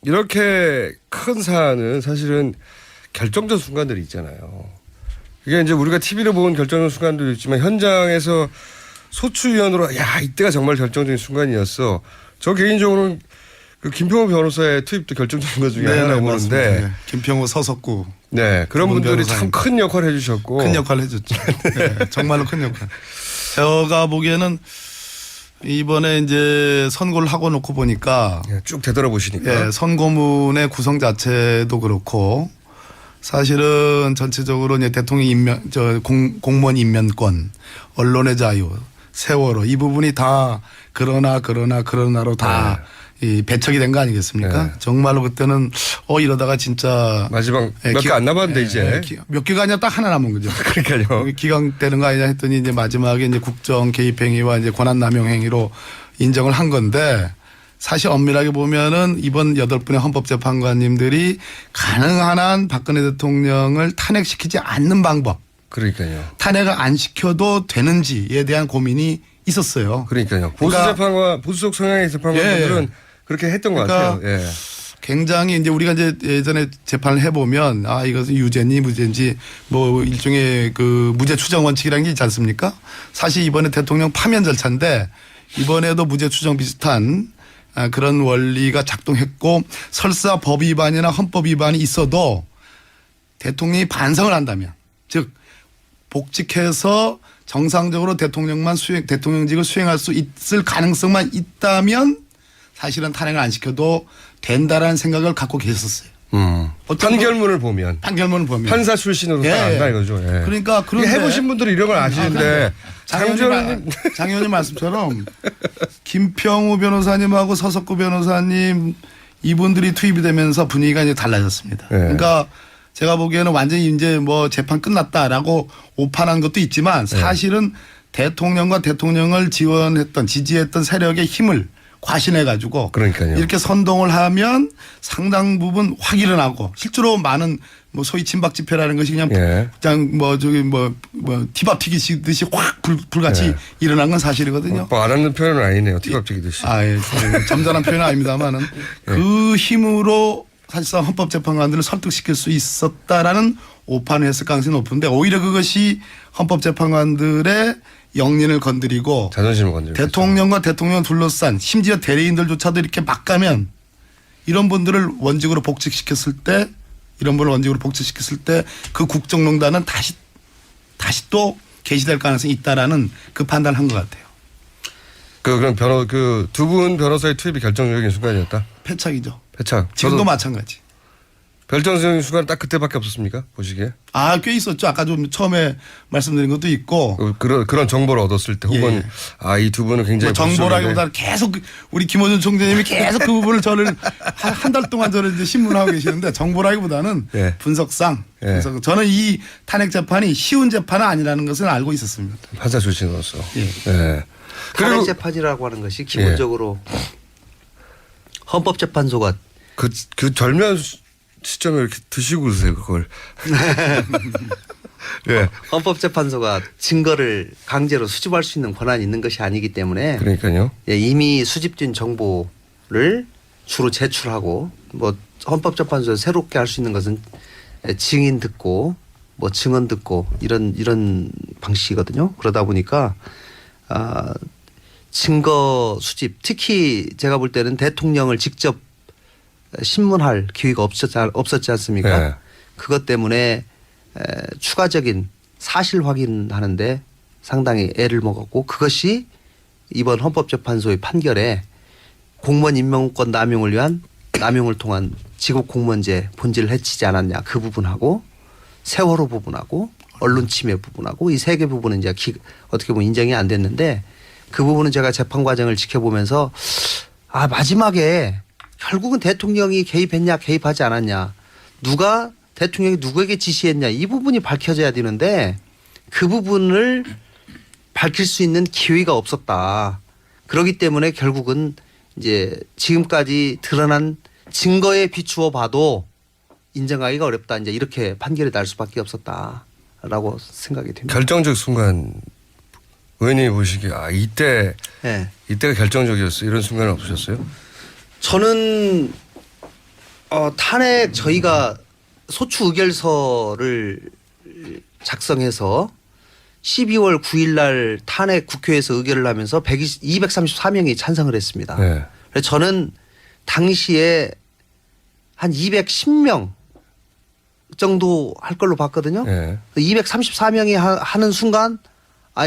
이렇게 큰 사안은 사실은 결정적 순간들이 있잖아요. 이게 이제 우리가 TV로 본 결정적 순간도 있지만 현장에서 소추위원으로 야 이때가 정말 결정적인 순간이었어. 저 개인적으로는 그 김평호 변호사의 투입도 결정적인 것 중에 하나라고 보는데 네. 김평호 서석구 네 그런 분들이 변호사님. 참 큰 역할을 해주셨고 큰 역할을 해줬죠. 네. 정말로 큰 역할. 제가 보기에는 이번에 이제 선고를 하고 놓고 보니까 쭉 되돌아보시니까 선고문의 구성 자체도 그렇고 사실은 전체적으로 이제 대통령 공무원 임면권, 언론의 자유, 세월호 이 부분이 다 그러나로 다 이 배척이 된 거 아니겠습니까? 네. 정말로 그때는 이러다가 진짜 마지막 몇 개 안 남았는데 이제 몇 개가 아니라 딱 하나 남은 거죠. 그러니까요. 기각되는 거 아니냐 했더니 이제 마지막에 이제 국정 개입 행위와 이제 권한 남용 행위로 인정을 한 건데 사실 엄밀하게 보면은 이번 8분의 헌법재판관님들이 가능한 한 박근혜 대통령을 탄핵시키지 않는 방법. 그러니까요. 탄핵을 안 시켜도 되는지에 대한 고민이 있었어요. 그러니까요. 보수 재판관 보수적 성향의 재판관들은 그렇게 했던 것 같아요. 예. 굉장히 이제 우리가 이제 예전에 재판을 해보면 이것은 유죄인지 무죄인지 뭐 일종의 그 무죄 추정 원칙이라는 게 있지 않습니까? 사실 이번에 대통령 파면 절차인데 이번에도 무죄 추정 비슷한 그런 원리가 작동했고 설사 법 위반이나 헌법 위반이 있어도 대통령이 반성을 한다면 즉 복직해서 정상적으로 대통령직을 수행할 수 있을 가능성만 있다면 사실은 탄핵을 안 시켜도 된다라는 생각을 갖고 계셨어요. 판결문을 보면. 판사 출신으로 한다 이거죠. 예. 그러니까 그런데 해보신 분들은 이런 걸 아시는데 장 의원님 말씀처럼 김평우 변호사님하고 서석구 변호사님 이분들이 투입이 되면서 분위기가 이제 달라졌습니다. 예. 그러니까 제가 보기에는 완전히 이제 뭐 재판 끝났다라고 오판한 것도 있지만 사실은 대통령과 대통령을 지지했던 세력의 힘을 과신해 가지고 그러니까요. 이렇게 선동을 하면 상당 부분 확 일어나고 실제로 많은 뭐 소위 친박 집회라는 것이 그냥 뭐 티밥 튀기듯이 확 불같이 일어난 건 사실이거든요. 뭐 알았는 표현은 아니네요. 티밥 튀기듯이. 점잖은 표현은 아닙니다만은 그 힘으로 사실상 헌법재판관들을 설득시킬 수 있었다라는 오판을 했을 가능성이 높은데 오히려 그것이 헌법재판관들의 영린을 건드리고 자존심을 건드리고 대통령과 대통령을 둘러싼 심지어 대리인들조차도 이렇게 막 가면 이런 분들을 원직으로 복직시켰을 때 그 국정농단은 다시 또 개시될 가능성이 있다라는 그 판단을 한 것 같아요. 그럼 그 두 분 변호사의 투입이 결정적인 순간이었다. 패착이죠. 패착. 지금도 마찬가지. 결정적인 순간은 딱 그때밖에 없었습니까? 보시기에? 꽤 있었죠. 아까 좀 처음에 말씀드린 것도 있고. 그런 정보를 얻었을 때 혹은 이 두 분은 굉장히 정보라기보다는 계속 우리 김어준 총재님이 계속 그 부분을 저를 한 달 동안 저를 이제 신문하고 계시는데 정보라기보다는 분석상 저는 이 탄핵 재판이 쉬운 재판은 아니라는 것을 알고 있었습니다. 판사 출신으로서. 탄핵 재판이라고 하는 것이 기본적으로 헌법재판소가 그 절묘한 시점에 이렇게 드시고 그러세요, 그걸. 헌법재판소가 증거를 강제로 수집할 수 있는 권한이 있는 것이 아니기 때문에 그러니까요. 이미 수집된 정보를 주로 제출하고 뭐 헌법재판소에서 새롭게 할 수 있는 것은 증인 듣고 뭐 증언 듣고 이런 방식이거든요. 그러다 보니까 증거 수집 특히 제가 볼 때는 대통령을 직접 신문할 기회가 없었지 않습니까? 그것 때문에 추가적인 사실 확인하는데 상당히 애를 먹었고 그것이 이번 헌법재판소의 판결에 공무원 임명권 남용을 위한 남용을 통한 직업 공무원제 본질을 해치지 않았냐 그 부분하고 세월호 부분하고 언론 침해 부분하고 이 세 개 부분은 이제 어떻게 보면 인정이 안 됐는데 그 부분은 제가 재판 과정을 지켜보면서 마지막에 결국은 대통령이 개입했냐 개입하지 않았냐 누가 대통령이 누구에게 지시했냐 이 부분이 밝혀져야 되는데 그 부분을 밝힐 수 있는 기회가 없었다. 그렇기 때문에 결국은 이제 지금까지 드러난 증거에 비추어 봐도 인정하기가 어렵다. 이제 이렇게 판결이 날 수밖에 없었다라고 생각이 됩니다. 결정적 순간 의원님이 보시기에 이때가 결정적이었어 이런 순간은 없으셨어요? 저는 탄핵 저희가 소추 의결서를 작성해서 12월 9일 날 탄핵 국회에서 의결을 하면서 234명이 찬성을 했습니다. 네. 그래서 저는 당시에 한 210명 정도 할 걸로 봤거든요. 네. 234명이 하는 순간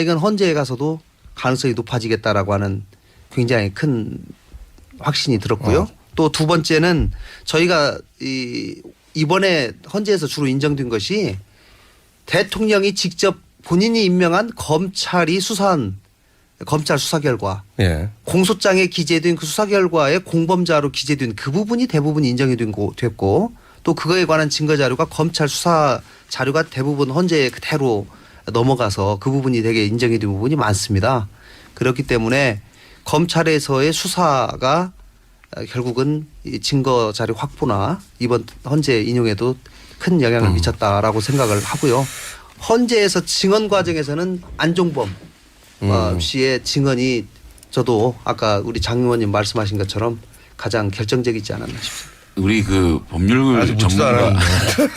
이건 헌재에 가서도 가능성이 높아지겠다라고 하는 굉장히 큰 확신이 들었고요. 또 두 번째는 저희가 이번에 헌재에서 주로 인정된 것이 대통령이 직접 본인이 임명한 검찰이 수사한 검찰 수사 결과 예. 공소장에 기재된 그 수사 결과에 공범자로 기재된 그 부분이 대부분 인정이 됐고 또 그거에 관한 증거 자료가 검찰 수사 자료가 대부분 헌재에 그대로 넘어가서 그 부분이 되게 인정이 된 부분이 많습니다. 그렇기 때문에 검찰에서의 수사가 결국은 이 증거 자료 확보나 이번 헌재 인용에도 큰 영향을 미쳤다라고 생각을 하고요. 헌재에서 증언 과정에서는 안종범 씨의 증언이 저도 아까 우리 장 의원님 말씀하신 것처럼 가장 결정적이지 않았나 싶습니다. 우리 그 법률 아직 묻지도 전문가 않았는데.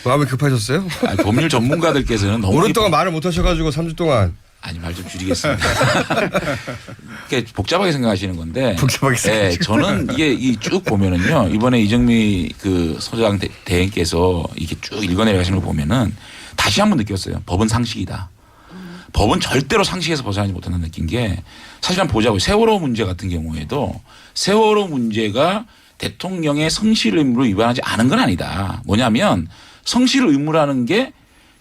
마음이 급하셨어요? 아니, 법률 전문가들께서는 너무 오랫동안 말을 못 하셔가지고 3주 동안. 아니 말 좀 줄이겠습니다. 이렇게 복잡하게 생각하시는 건데. 복잡하게 생각하시는 저는 이게 쭉 보면은요. 이번에 이정미 그 소장 대행께서 이렇게 쭉 읽어내가시는 걸 보면은 다시 한번 느꼈어요. 법은 상식이다. 법은 절대로 상식에서 벗어나지 못한다는 느낀 게 사실 한번 보자고요. 세월호 문제 같은 경우에도 세월호 문제가 대통령의 성실 의무를 위반하지 않은 건 아니다. 뭐냐면 성실 의무라는 게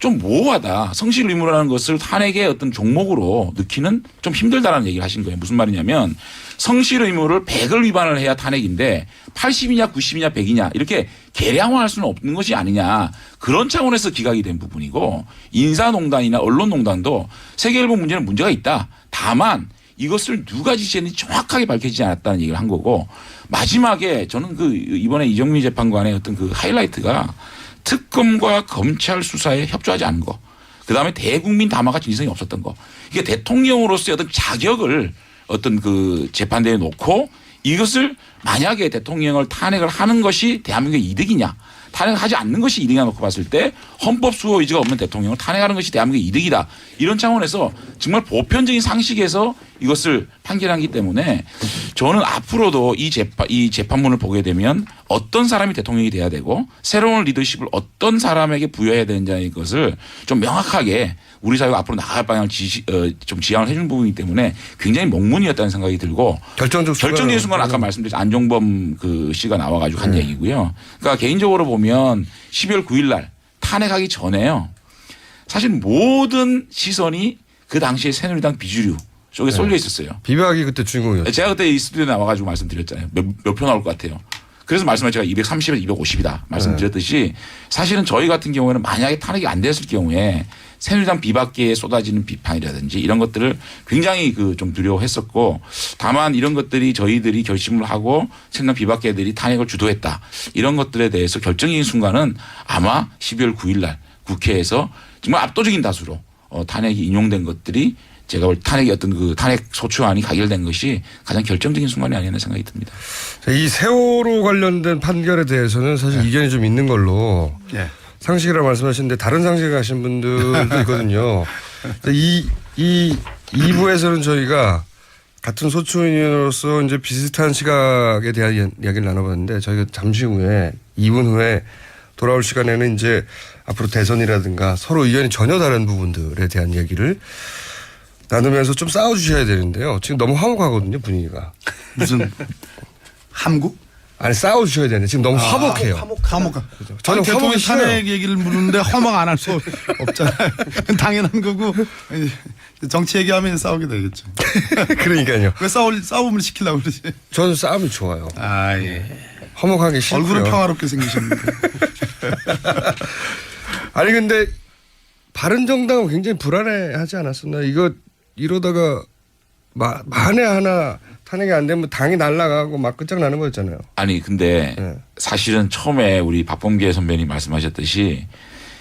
좀 모호하다. 성실 의무라는 것을 탄핵의 어떤 종목으로 넣기는 좀 힘들다라는 얘기를 하신 거예요. 무슨 말이냐면 성실 의무를 100을 위반을 해야 탄핵인데 80이냐 90이냐 100이냐 이렇게 계량화할 수는 없는 것이 아니냐. 그런 차원에서 기각이 된 부분이고 인사농단이나 언론농단도 세계일보 문제는 문제가 있다. 다만 이것을 누가 지시했는지 정확하게 밝혀지지 않았다는 얘기를 한 거고 마지막에 저는 그 이번에 이정미 재판관의 어떤 그 하이라이트가 특검과 검찰 수사에 협조하지 않은 거. 그다음에 대국민 담화가 진성이 없었던 거. 이게 대통령으로서의 어떤 자격을 어떤 그 재판대에 놓고 이것을 만약에 대통령을 탄핵을 하는 것이 대한민국의 이득이냐. 탄핵하지 않는 것이 이득이냐 놓고 봤을 때 헌법 수호 의지가 없는 대통령을 탄핵하는 것이 대한민국의 이득이다. 이런 차원에서 정말 보편적인 상식에서 이것을 판결하기 때문에 저는 앞으로도 이 재판문을 보게 되면 어떤 사람이 대통령이 돼야 되고 새로운 리더십을 어떤 사람에게 부여해야 되는지의 것을 좀 명확하게 우리 사회가 앞으로 나갈 방향을 좀 지향을 해주는 부분이기 때문에 굉장히 목문이었다는 생각이 들고 결정적인 순간 아까 말씀드린 안종범 그 씨가 나와가지고 한 얘기고요. 그러니까 개인적으로 보면 12월 9일 날 탄핵하기 전에요. 사실 모든 시선이 그 당시에 새누리당 비주류 쪽에 쏠려 있었어요. 비박이 그때 주인공이었죠. 제가 그때 이 스튜디오에 나와가지고 말씀드렸잖아요. 몇 표 나올 것 같아요. 그래서 말씀을 제가 230에서 250이다 말씀드렸듯이 사실은 저희 같은 경우에는 만약에 탄핵이 안 됐을 경우에 새누리당 비박계에 쏟아지는 비판이라든지 이런 것들을 굉장히 그 좀 두려워했었고 다만 이런 것들이 저희들이 결심을 하고 새누리당 비박계들이 탄핵을 주도했다. 이런 것들에 대해서 결정적인 순간은 아마 12월 9일 날 국회에서 정말 압도적인 다수로 탄핵이 인용된 것들이 제가 볼 탄핵의 어떤 그 탄핵 소추안이 가결된 것이 가장 결정적인 순간이 아니었나 생각이 듭니다. 이 세월호 관련된 판결에 대해서는 사실 이견이 좀 있는 걸로 상식이라고 말씀하시는데 다른 상식을 하신 분들도 있거든요. 이 2부에서는 저희가 같은 소추인으로서 이제 비슷한 시각에 대한 이야기를 나눠봤는데 저희가 잠시 후에 2분 후에 돌아올 시간에는 이제 앞으로 대선이라든가 서로 의견이 전혀 다른 부분들에 대한 얘기를 나누면서 좀 싸워주셔야 되는데요. 지금 너무 화목하거든요, 분위기가. 무슨 함국? 아니 싸워주셔야 되는데 지금 너무 화목해요. 화목한. 저는 대통령 화목이 싫어요. 탄핵 얘기를 묻는데 화목 안 할 수 없잖아요. 그건 당연한 거고 정치 얘기하면 싸우게 되겠죠. 그러니까요. 왜 싸움을 시키려고 그러지? 저는 싸움이 좋아요. 아 예. 화목하게 싫고요. 얼굴은 평화롭게 생기셨는데. 아니 근데 바른정당은 굉장히 불안해하지 않았었나? 이거 이러다가 만에 하나 탄핵이 안 되면 당이 날아가고 막 끝장나는 거였잖아요. 아니 근데 사실은 처음에 우리 박범계 선배님 말씀하셨듯이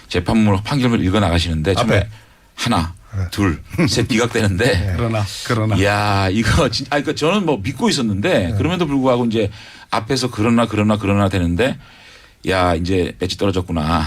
재판문 판결문을 읽어 나가시는데 처음에 하나 둘, 셋 기각되는데. 그러나. 이야, 이거 그러니까 저는 뭐 믿고 있었는데 그럼에도 불구하고 이제 앞에서 그러나 되는데 야, 이제 배치 떨어졌구나.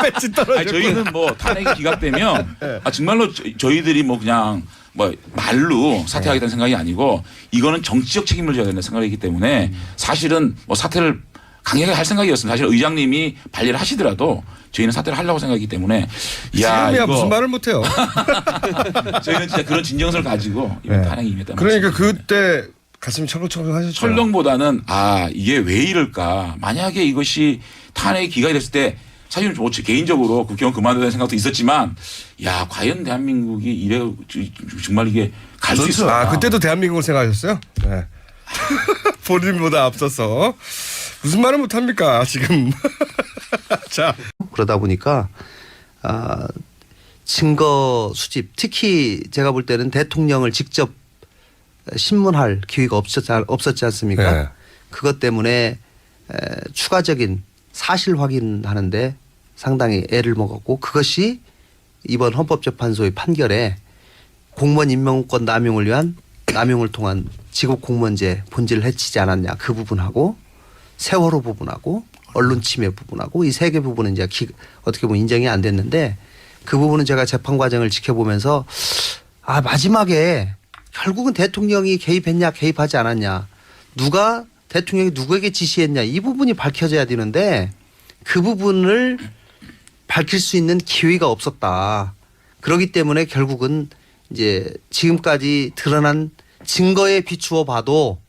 배치 떨어졌구나. 저희는 뭐 탄핵이 기각되면 정말로 저희들이 뭐 그냥 뭐 말로 사퇴하겠다는 생각이 아니고 이거는 정치적 책임을 져야 된다는 생각이기 때문에 사실은 뭐 사퇴를 강하게 할 생각이었습니다. 사실 의장님이 발리를 하시더라도 저희는 사퇴를 하려고 생각이기 때문에 지금이야 이거 무슨 말을 못해요. 저희는 진짜 그런 진정성을 가지고 이번 탄핵이 임했다. 그러니까 그때 가슴이 철렁철렁 하셨죠. 철렁보다는 이게 왜 이럴까. 만약에 이것이 탄핵이 기각이 됐을 때 사실은 뭐 개인적으로 국회의원 그만두는 생각도 있었지만 야, 과연 대한민국이 이래 정말 이게 갈 수 있을까. 그때도 대한민국을 생각하셨어요? 네. 본인보다 앞서서 무슨 말을 못합니까 지금. 자, 그러다 보니까 증거 수집, 특히 제가 볼 때는 대통령을 직접 신문할 기회가 없었지 않습니까? 네. 그것 때문에 추가적인 사실 확인하는데 상당히 애를 먹었고, 그것이 이번 헌법재판소의 판결에 공무원 임명권 남용을 통한 직업 공무원제 본질을 해치지 않았냐, 그 부분하고 세월호 부분하고 언론 침해 부분하고 이 세 개 부분은 이제 어떻게 보면 인정이 안 됐는데, 그 부분은 제가 재판 과정을 지켜보면서 마지막에 결국은 대통령이 개입했냐 개입하지 않았냐, 누가 대통령이 누구에게 지시했냐, 이 부분이 밝혀져야 되는데 그 부분을 밝힐 수 있는 기회가 없었다. 그렇기 때문에 결국은 이제 지금까지 드러난 증거에 비추어 봐도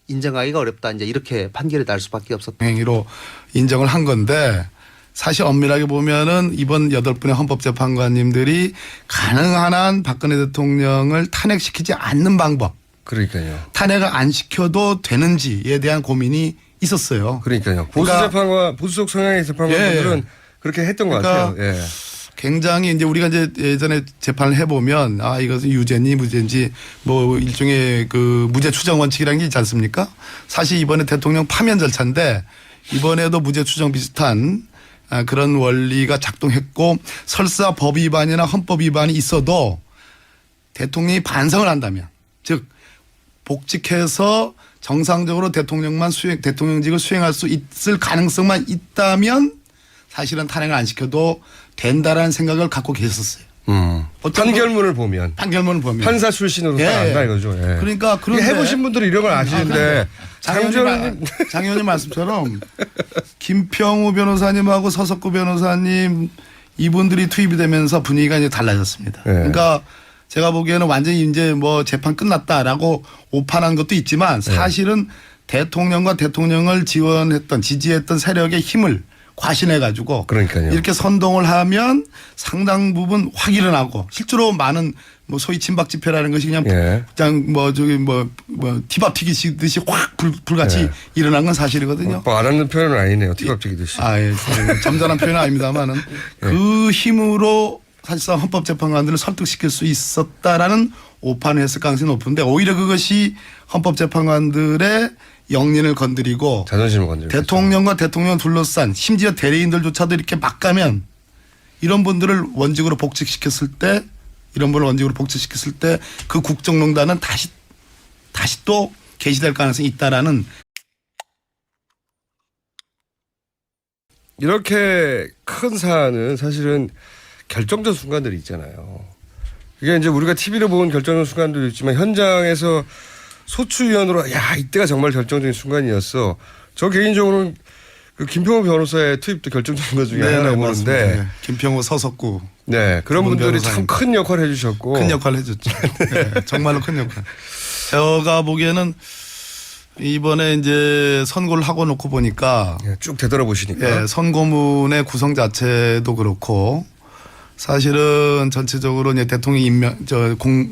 인정하기가 어렵다. 이제 이렇게 판결이 날 수밖에 없었다. 행위로 인정을 한 건데, 사실 엄밀하게 보면은 이번 8분의 헌법재판관님들이 가능한 한 박근혜 대통령을 탄핵시키지 않는 방법, 그러니까요. 탄핵을 안 시켜도 되는지에 대한 고민이 있었어요. 그러니까요. 보수 재판관, 보수적 성향의 재판관들은 그렇게 했던 것 같아요. 예. 굉장히 이제 우리가 이제 예전에 재판을 해보면 이것은 유죄인지 무죄인지 뭐 일종의 그 무죄 추정 원칙이라는 게 있지 않습니까? 사실 이번에 대통령 파면 절차인데 이번에도 무죄 추정 비슷한 그런 원리가 작동했고, 설사 법 위반이나 헌법 위반이 있어도 대통령이 반성을 한다면, 즉 복직해서 정상적으로 대통령직을 수행할 수 있을 가능성만 있다면 사실은 탄핵을 안 시켜도 된다라는 생각을 갖고 계셨어요. 판결문을 보면. 판사 출신으로 안다 이거죠. 예. 그러니까 그런데 해보신 분들은 이런 걸 아시는데 장 의원님 말씀처럼 김평우 변호사님하고 서석구 변호사님 이분들이 투입이 되면서 분위기가 이제 달라졌습니다. 예. 그러니까 제가 보기에는 완전히 이제 뭐 재판 끝났다라고 오판한 것도 있지만 사실은 대통령과 대통령을 지지했던 세력의 힘을 과신해가지고 그러니까요. 이렇게 선동을 하면 상당 부분 확 일어나고, 실제로 많은 뭐 소위 친박 집회라는 것이 그냥 티밥 튀기듯이 확 불같이 일어난 건 사실이거든요. 뭐 알았는 표현은 아니네요. 티밥 튀기듯이. 점잖은 표현은 아닙니다만은 그 힘으로 사실상 헌법재판관들을 설득시킬 수 있었다라는 오판을 했을 가능성이 높은데, 오히려 그것이 헌법재판관들의 영린을 건드리고 자존심을 건드리고 대통령과 대통령을 둘러싼 심지어 대리인들조차도 이렇게 막 가면 이런 분들을 원직으로 복직시켰을 때 그 국정농단은 다시 또 개시될 가능성이 있다라는. 이렇게 큰 사안은 사실은 결정적 순간들이 있잖아요. 이게 이제 우리가 TV로 본 결정적 순간들도 있지만 현장에서 소추위원으로 이때가 정말 결정적인 순간이었어. 저 개인적으로는 그 김평우 변호사의 투입도 결정적인 것 중에 하나라고 보는데. 네. 김평우, 서석구. 네. 그런 분들이 참 큰 역할을 해 주셨고. 큰 역할을 해 줬죠. 네. 정말로 큰 역할. 제가 보기에는 이번에 이제 선고를 하고 놓고 보니까 쭉 되돌아보시니까. 선고문의 구성 자체도 그렇고, 사실은 전체적으로 이제 대통령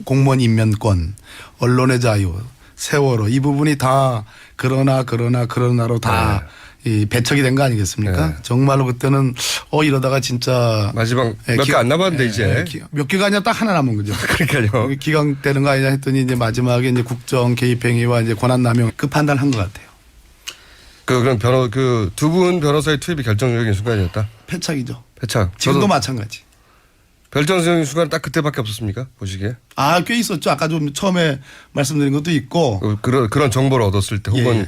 공무원 임명권, 언론의 자유, 세월호 이 부분이 다 그러나로 다 이 배척이 된 거 아니겠습니까? 정말로 그때는 이러다가 진짜 마지막 몇 개 안 남았는데 이제 몇 개가 아니라 딱 하나 남은 거죠. 그러니까요. 기각되는 거 아니냐 했더니 이제 마지막에 이제 국정 개입 행위와 이제 권한 남용 그 판단을 한 것 같아요. 그럼 두 분 변호사의 투입이 결정적인 순간이었다. 패착이죠. 패착. 지금도 마찬가지. 결정적인 순간 딱 그때밖에 없었습니까? 보시기에 아, 꽤 있었죠. 아까 좀 처음에 말씀드린 것도 있고. 그런 정보를 얻었을 때 혹은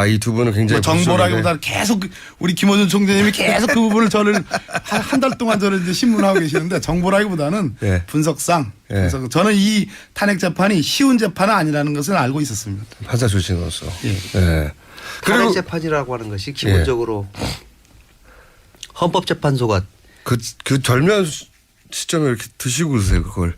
예. 이 두 분은 굉장히 뭐 정보라기보다는 계속 우리 김어준 총재님이 계속 그 부분을 저를 한 달 동안 저를 이제 신문하고 계시는데 정보라기보다는 예. 분석상 예. 그래서 저는 이 탄핵 재판이 쉬운 재판은 아니라는 것을 알고 있었습니다. 판사 출신으로서. 예. 예. 탄핵 재판이라고 하는 것이 기본적으로 헌법재판소가 그 절묘한 시점에 이렇게 드시고 그러세요, 그걸.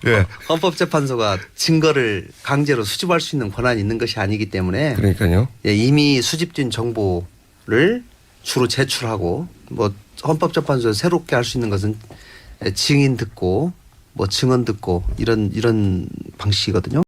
예. 헌법재판소가 증거를 강제로 수집할 수 있는 권한이 있는 것이 아니기 때문에 그러니까요. 예, 이미 수집된 정보를 주로 제출하고 뭐 헌법재판소에서 새롭게 할 수 있는 것은 증인 듣고 뭐 증언 듣고 이런 방식이거든요.